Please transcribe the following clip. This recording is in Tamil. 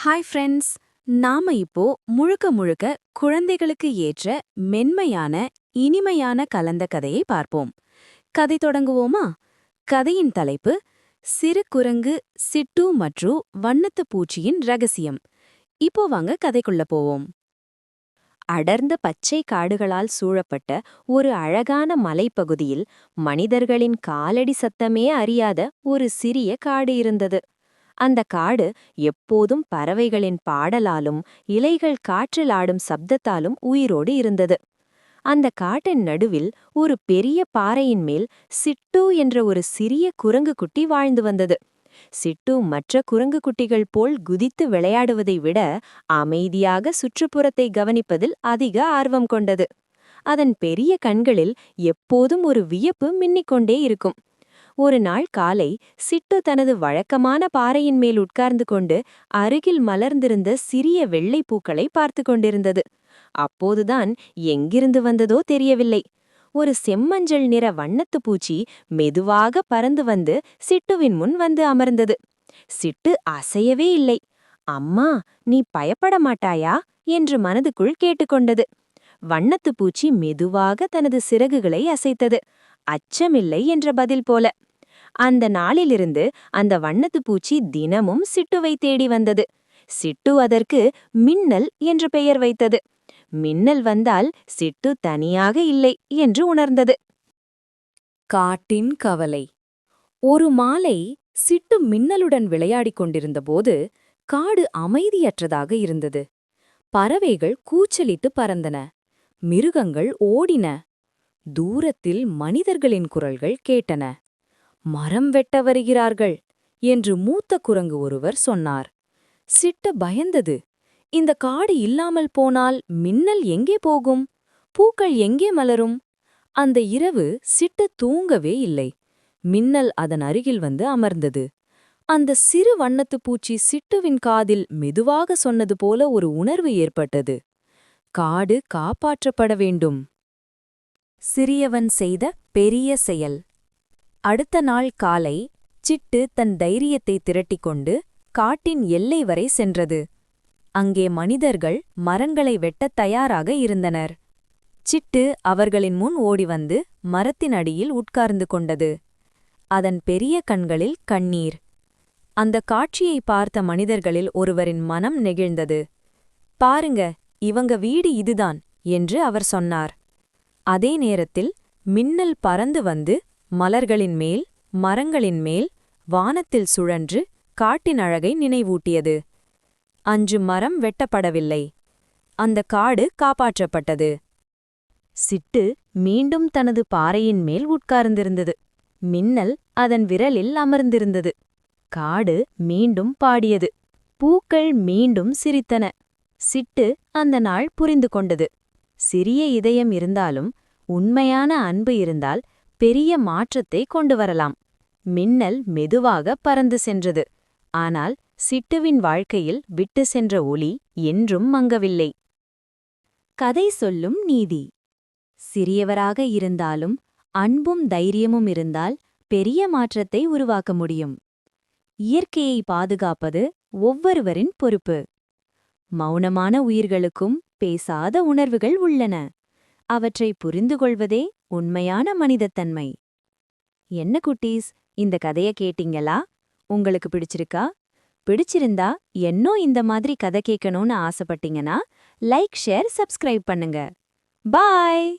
Hi friends. நாம இப்போ முழுக்க முழுக்க குழந்தைகளுக்கு ஏற்ற மென்மையான இனிமையான கலந்த கதையை பார்ப்போம். கதை தொடங்குவோமா? கதையின் தலைப்பு சிறு குரங்கு சிட்டு மற்றும் வண்ணத்து பூச்சியின் ரகசியம். இப்போ வாங்க கதைக்குள்ள போவோம். அடர்ந்த பச்சை காடுகளால் சூழப்பட்ட ஒரு அழகான மலைப்பகுதியில் மனிதர்களின் காலடி சத்தமே அறியாத ஒரு சிறிய காடு இருந்தது. அந்த காடு எப்போதும் பறவைகளின் பாடலாலும் இலைகள் காற்றில் ஆடும் சப்தத்தாலும் உயிரோடு இருந்தது. அந்த காட்டின் நடுவில் ஒரு பெரிய பாறையின் மேல் சிட்டு என்ற ஒரு சிறிய குரங்கு குட்டி வாழ்ந்து வந்தது. சிட்டு மற்ற குரங்கு குட்டிகள் போல் குதித்து விளையாடுவதை விட அமைதியாக சுற்றுப்புறத்தை கவனிப்பதில் அதிக ஆர்வம் கொண்டது. அதன் பெரிய கண்களில் எப்போதும் ஒரு வியப்பு மின்னிக்கொண்டே இருக்கும். ஒரு நாள் காலை சிட்டு தனது வழக்கமான பாறையின் மேல் உட்கார்ந்து கொண்டு அருகில் மலர்ந்திருந்த சிறிய வெள்ளை பூக்களை பார்த்து கொண்டிருந்தது. அப்போதுதான் எங்கிருந்து வந்ததோ தெரியவில்லை, ஒரு செம்மஞ்சள் நிற வண்ணத்து பூச்சி மெதுவாக பறந்து வந்து சிட்டுவின் முன் வந்து அமர்ந்தது. சிட்டு அசையவே இல்லை. அம்மா, நீ பயப்பட மாட்டாயா என்று மனதுக்குள் கேட்டுக்கொண்டது. வண்ணத்து பூச்சி மெதுவாக தனது சிறகுகளை அசைத்தது, அச்சமில்லை என்ற பதில் போல. அந்த நாளிலிருந்து அந்த வண்ணத்து பூச்சி தினமும் சிட்டுவை தேடி வந்தது. சிட்டு அதற்கு மின்னல் என்று பெயர் வைத்தது. மின்னல் வந்தால் சிட்டு தனியாக இல்லை என்று உணர்ந்தது. காட்டின் கவலை. ஒரு மாலை சிட்டு மின்னலுடன் விளையாடிக் கொண்டிருந்தபோது காடு அமைதியற்றதாக இருந்தது. பறவைகள் கூச்சலிட்டு பறந்தன, மிருகங்கள் ஓடின. தூரத்தில் மனிதர்களின் குரல்கள் கேட்டன. மரம் வெட்ட வருகிறார்கள் என்று மூத்த குரங்கு ஒருவர் சொன்னார். சிட்டு பயந்தது. இந்த காடு இல்லாமல் போனால் மின்னல் எங்கே போகும்? பூக்கள் எங்கே மலரும்? அந்த இரவு சிட்டு தூங்கவே இல்லை. மின்னல் அதன் அருகில் வந்து அமர்ந்தது. அந்த சிறு வண்ணத்து பூச்சி சிட்டுவின் காதில் மெதுவாக சொன்னது போல ஒரு உணர்வு ஏற்பட்டது. காடு காப்பாற்றப்பட வேண்டும். சிறியவன் செய்த பெரிய செயல். அடுத்த நாள் காலை சிட்டு தன் தைரியத்தை திரட்டிக்கொண்டு காட்டின் எல்லை வரை சென்றது. அங்கே மனிதர்கள் மரங்களை வெட்டத் தயாராக இருந்தனர். சிட்டு அவர்களின் முன் ஓடி வந்து மரத்தின் அடியில் உட்கார்ந்து கொண்டது. அதன் பெரிய கண்களில் கண்ணீர். அந்த காட்சியை பார்த்த மனிதர்களில் ஒருவரின் மனம் நெகிழ்ந்தது. பாருங்க, இவங்க வீடு இதுதான் என்று அவர் சொன்னார். அதே நேரத்தில் மின்னல் பறந்து வந்து மலர்களின் மேல், மரங்களின் மேல், வானத்தில் சுழன்று காட்டின் அழகை நினைவூட்டியது. அன்று மரம் வெட்டப்படவில்லை. அந்த காடு காப்பாற்றப்பட்டது. சிட்டு மீண்டும் தனது பாறையின் மேல் உட்கார்ந்திருந்தது. மின்னல் அதன் விரலில் அமர்ந்திருந்தது. காடு மீண்டும் பாடியது. பூக்கள் மீண்டும் சிரித்தன. சிட்டு அந்த நாள் புரிந்து கொண்டது. சிறிய இதயம் இருந்தாலும் உண்மையான அன்பு இருந்தால் பெரிய மாற்றத்தை கொண்டு வரலாம். மின்னல் மெதுவாக பறந்து சென்றது. ஆனால் சிட்டுவின் வாழ்க்கையில் விட்டு சென்ற ஒளி என்றும் மங்கவில்லை. கதை சொல்லும் நீதி. சிறியவராக இருந்தாலும் அன்பும் தைரியமும் இருந்தால் பெரிய மாற்றத்தை உருவாக்க முடியும். இயற்கையை பாதுகாப்பது ஒவ்வொருவரின் பொறுப்பு. மௌனமான உயிர்களுக்கும் பேசாத உணர்வுகள் உள்ளன. அவற்றை புரிந்துகொள்வதே உண்மையான மனிதத்தன்மை. என்ன குட்டீஸ், இந்த கதைய கேட்டீங்களா? உங்களுக்கு பிடிச்சிருக்கா? பிடிச்சிருந்தா இன்னும் இந்த மாதிரி கதை கேட்கணும்னு ஆசைப்பட்டீங்கன்னா லைக், ஷேர், சப்ஸ்கிரைப் பண்ணுங்க. பாய்.